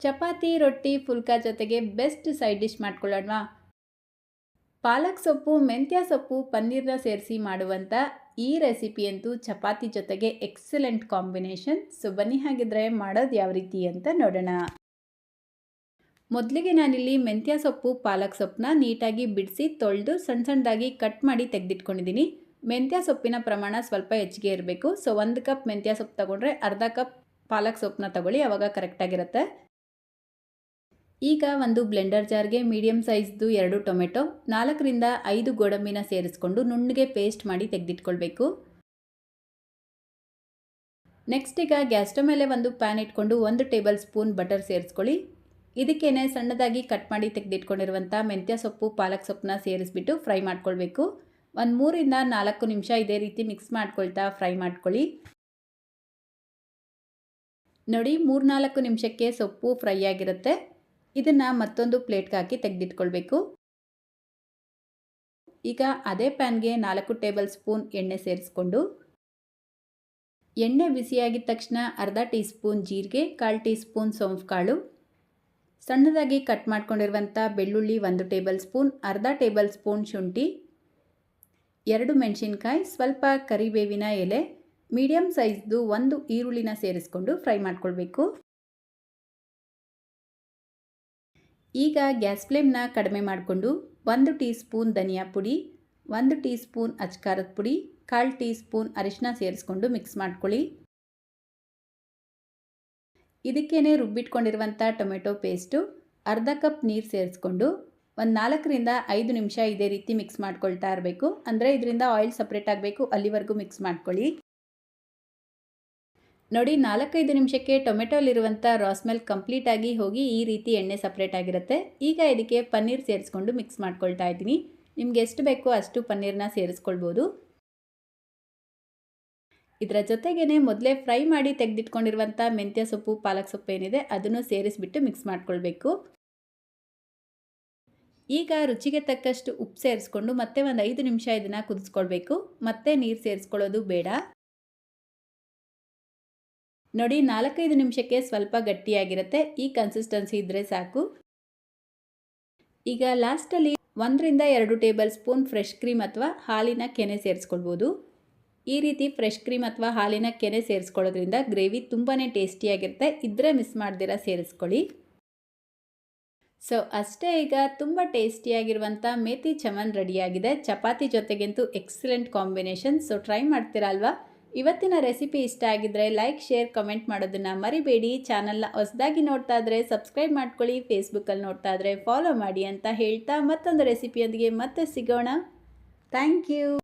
ಚಪಾತಿ, ರೊಟ್ಟಿ, ಫುಲ್ಕಾ ಜೊತೆಗೆ best side dish ಮಾಡ್ಕೊಳ್ಳೋಣವಾ? ಪಾಲಕ್ ಸೊಪ್ಪು, ಮೆಂತ್ಯ ಸೊಪ್ಪು, ಪನ್ನೀರ್ನ ಸೇರಿಸಿ ಮಾಡುವಂಥ ಈ ರೆಸಿಪಿ ಅಂತೂ ಚಪಾತಿ ಜೊತೆಗೆ ಎಕ್ಸಲೆಂಟ್ ಕಾಂಬಿನೇಷನ್. ಸೊ ಬನ್ನಿ ಹಾಗಿದ್ರೆ ಮಾಡೋದು ಯಾವ ರೀತಿ ಅಂತ ನೋಡೋಣ. ಮೊದಲಿಗೆ ನಾನಿಲ್ಲಿ ಮೆಂತ್ಯ ಸೊಪ್ಪು, ಪಾಲಕ್ ಸೊಪ್ಪನ್ನ ನೀಟಾಗಿ ಬಿಡಿಸಿ ತೊಳೆದು ಸಣ್ಣ ಸಣ್ಣದಾಗಿ ಕಟ್ ಮಾಡಿ ತೆಗೆದಿಟ್ಕೊಂಡಿದ್ದೀನಿ. ಮೆಂತ್ಯ ಸೊಪ್ಪಿನ ಪ್ರಮಾಣ ಸ್ವಲ್ಪ ಹೆಚ್ಚಿಗೆ ಇರಬೇಕು. ಸೊ 1 ಕಪ್ ಮೆಂತ್ಯ ಸೊಪ್ಪು ತಗೊಂಡ್ರೆ ಅರ್ಧ ಕಪ್ ಪಾಲಕ್ ಸೊಪ್ಪನ್ನ ತಗೊಳ್ಳಿ, ಆವಾಗ ಕರೆಕ್ಟಾಗಿರುತ್ತೆ. ಈಗ ಒಂದು ಬ್ಲೆಂಡರ್ ಜಾರ್ಗೆ ಮೀಡಿಯಂ ಸೈಜ್ದು 2 ಟೊಮೆಟೊ, 4 ರಿಂದ 5 ಗೋಡಂಬಿನ ಸೇರಿಸ್ಕೊಂಡು ನುಣ್ಣಗೆ ಪೇಸ್ಟ್ ಮಾಡಿ ತೆಗೆದಿಟ್ಕೊಳ್ಬೇಕು. ನೆಕ್ಸ್ಟ್ ಈಗ ಗ್ಯಾಸ್ ಸ್ಟವ್ ಮೇಲೆ ಒಂದು ಪ್ಯಾನ್ ಇಟ್ಕೊಂಡು 1 ಟೇಬಲ್ ಸ್ಪೂನ್ ಬಟರ್ ಸೇರಿಸ್ಕೊಳ್ಳಿ. ಇದಕ್ಕೇನೆ ಸಣ್ಣದಾಗಿ ಕಟ್ ಮಾಡಿ ತೆಗೆದಿಟ್ಕೊಂಡಿರುವಂಥ ಮೆಂತ್ಯ ಸೊಪ್ಪು, ಪಾಲಕ್ ಸೊಪ್ಪನ್ನ ಸೇರಿಸ್ಬಿಟ್ಟು ಫ್ರೈ ಮಾಡ್ಕೊಳ್ಬೇಕು. ಒಂದು 3 ರಿಂದ 4 ನಿಮಿಷ ಇದೇ ರೀತಿ ಮಿಕ್ಸ್ ಮಾಡ್ಕೊಳ್ತಾ ಫ್ರೈ ಮಾಡ್ಕೊಳ್ಳಿ. ನೋಡಿ 3-4 ನಿಮಿಷಕ್ಕೆ ಸೊಪ್ಪು ಫ್ರೈ ಆಗಿರುತ್ತೆ. ಇದನ್ನು ಮತ್ತೊಂದು ಪ್ಲೇಟ್ಗೆ ಹಾಕಿ ತೆಗೆದಿಟ್ಕೊಳ್ಬೇಕು. ಈಗ ಅದೇ ಪ್ಯಾನ್ಗೆ 4 ಟೇಬಲ್ ಸ್ಪೂನ್ ಎಣ್ಣೆ ಸೇರಿಸ್ಕೊಂಡು, ಎಣ್ಣೆ ಬಿಸಿಯಾಗಿದ ತಕ್ಷಣ ಅರ್ಧ ಟೀ ಸ್ಪೂನ್ ಜೀರಿಗೆ, 1/4 ಟೀ ಸ್ಪೂನ್ ಸೋಂಫು ಕಾಳು, ಸಣ್ಣದಾಗಿ ಕಟ್ ಮಾಡ್ಕೊಂಡಿರುವಂಥ ಬೆಳ್ಳುಳ್ಳಿ 1 ಟೇಬಲ್ ಸ್ಪೂನ್, ಅರ್ಧ ಟೇಬಲ್ ಸ್ಪೂನ್ ಶುಂಠಿ, 2 ಮೆಣಸಿನ್ಕಾಯಿ, ಸ್ವಲ್ಪ ಕರಿಬೇವಿನ ಎಲೆ, ಮೀಡಿಯಂ ಸೈಜ್ದು 1 ಈರುಳ್ಳಿನ ಸೇರಿಸ್ಕೊಂಡು ಫ್ರೈ ಮಾಡ್ಕೊಳ್ಬೇಕು. ಈಗ ಗ್ಯಾಸ್ ಫ್ಲೇಮ್ನ ಕಡಿಮೆ ಮಾಡಿಕೊಂಡು 1 ಟೀ ಸ್ಪೂನ್ ಧನಿಯಾ ಪುಡಿ, 1 ಟೀ ಸ್ಪೂನ್ ಅಚ್ಕಾರದ ಪುಡಿ, 1/4 ಟೀ ಸ್ಪೂನ್ ಅರಿಶಿನ ಸೇರಿಸ್ಕೊಂಡು ಮಿಕ್ಸ್ ಮಾಡ್ಕೊಳ್ಳಿ. ಇದಕ್ಕೇನೆ ರುಬ್ಬಿಟ್ಕೊಂಡಿರುವಂಥ ಟೊಮೆಟೊ ಪೇಸ್ಟು, ಅರ್ಧ ಕಪ್ ನೀರು ಸೇರಿಸ್ಕೊಂಡು ಒಂದು 4 ರಿಂದ 5 ನಿಮಿಷ ಇದೇ ರೀತಿ ಮಿಕ್ಸ್ ಮಾಡ್ಕೊಳ್ತಾ ಇರಬೇಕು. ಅಂದರೆ ಇದರಿಂದ ಆಯಿಲ್ ಸಪ್ರೇಟ್ ಆಗಬೇಕು, ಅಲ್ಲಿವರೆಗೂ ಮಿಕ್ಸ್ ಮಾಡ್ಕೊಳ್ಳಿ. ನೋಡಿ 4-5 ನಿಮಿಷಕ್ಕೆ ಟೊಮೆಟೊಲಿರುವಂಥ ರಾ ಸ್ಮೆಲ್ ಕಂಪ್ಲೀಟಾಗಿ ಹೋಗಿ ಈ ರೀತಿ ಎಣ್ಣೆ ಸಪ್ರೇಟ್ ಆಗಿರುತ್ತೆ. ಈಗ ಇದಕ್ಕೆ ಪನ್ನೀರ್ ಸೇರಿಸ್ಕೊಂಡು ಮಿಕ್ಸ್ ಮಾಡ್ಕೊಳ್ತಾ ಇದ್ದೀನಿ. ನಿಮ್ಗೆ ಎಷ್ಟು ಬೇಕೋ ಅಷ್ಟು ಪನ್ನೀರ್ನ ಸೇರಿಸ್ಕೊಳ್ಬೋದು. ಇದರ ಜೊತೆಗೇ ಮೊದಲೇ ಫ್ರೈ ಮಾಡಿ ತೆಗೆದಿಟ್ಕೊಂಡಿರುವಂಥ ಮೆಂತ್ಯ ಸೊಪ್ಪು, ಪಾಲಕ್ ಸೊಪ್ಪು ಏನಿದೆ ಅದನ್ನು ಸೇರಿಸ್ಬಿಟ್ಟು ಮಿಕ್ಸ್ ಮಾಡ್ಕೊಳ್ಬೇಕು. ಈಗ ರುಚಿಗೆ ತಕ್ಕಷ್ಟು ಉಪ್ಪು ಸೇರಿಸ್ಕೊಂಡು ಮತ್ತೆ ಒಂದು 5 ನಿಮಿಷ ಇದನ್ನು ಕುದಿಸ್ಕೊಳ್ಬೇಕು. ಮತ್ತೆ ನೀರು ಸೇರಿಸ್ಕೊಳ್ಳೋದು ಬೇಡ. ನೋಡಿ 4-5 ನಿಮಿಷಕ್ಕೆ ಸ್ವಲ್ಪ ಗಟ್ಟಿಯಾಗಿರುತ್ತೆ. ಈ ಕನ್ಸಿಸ್ಟೆನ್ಸಿ ಇದ್ದರೆ ಸಾಕು. ಈಗ ಲಾಸ್ಟಲ್ಲಿ 1 ರಿಂದ 2 ಟೇಬಲ್ ಸ್ಪೂನ್ ಫ್ರೆಶ್ ಕ್ರೀಮ್ ಅಥವಾ ಹಾಲಿನ ಕೆನೆ ಸೇರಿಸ್ಕೊಳ್ಬೋದು. ಈ ರೀತಿ ಫ್ರೆಶ್ ಕ್ರೀಮ್ ಅಥವಾ ಹಾಲಿನ ಕೆನೆ ಸೇರಿಸ್ಕೊಳ್ಳೋದ್ರಿಂದ ಗ್ರೇವಿ ತುಂಬಾ ಟೇಸ್ಟಿಯಾಗಿರುತ್ತೆ. ಇದ್ರೆ ಮಿಸ್ ಮಾಡ್ದಿರ ಸೇರಿಸ್ಕೊಳ್ಳಿ. ಸೊ ಅಷ್ಟೇ, ಈಗ ತುಂಬ ಟೇಸ್ಟಿಯಾಗಿರುವಂಥ ಮೇಥಿ ಚಮನ್ ರೆಡಿಯಾಗಿದೆ. ಚಪಾತಿ ಜೊತೆಗಂತೂ ಎಕ್ಸಲೆಂಟ್ ಕಾಂಬಿನೇಷನ್. ಸೊ ಟ್ರೈ ಮಾಡ್ತೀರಾ ಅಲ್ವಾ? ಇವತ್ತಿನ ರೆಸಿಪಿ ಇಷ್ಟ ಆಗಿದ್ದರೆ ಲೈಕ್, ಶೇರ್, ಕಮೆಂಟ್ ಮಾಡೋದನ್ನು ಮರಿಬೇಡಿ. ಚಾನಲ್ನ ಹೊಸದಾಗಿ ನೋಡ್ತಾ ಇದ್ದರೆ ಸಬ್ಸ್ಕ್ರೈಬ್ ಮಾಡ್ಕೊಳ್ಳಿ. ಫೇಸ್ಬುಕ್ಕಲ್ಲಿ ನೋಡ್ತಾ ಇದ್ದರೆ ಫಾಲೋ ಮಾಡಿ ಅಂತ ಹೇಳ್ತಾ ಮತ್ತೊಂದು ರೆಸಿಪಿಯೊಂದಿಗೆ ಮತ್ತೆ ಸಿಗೋಣ. Thank you.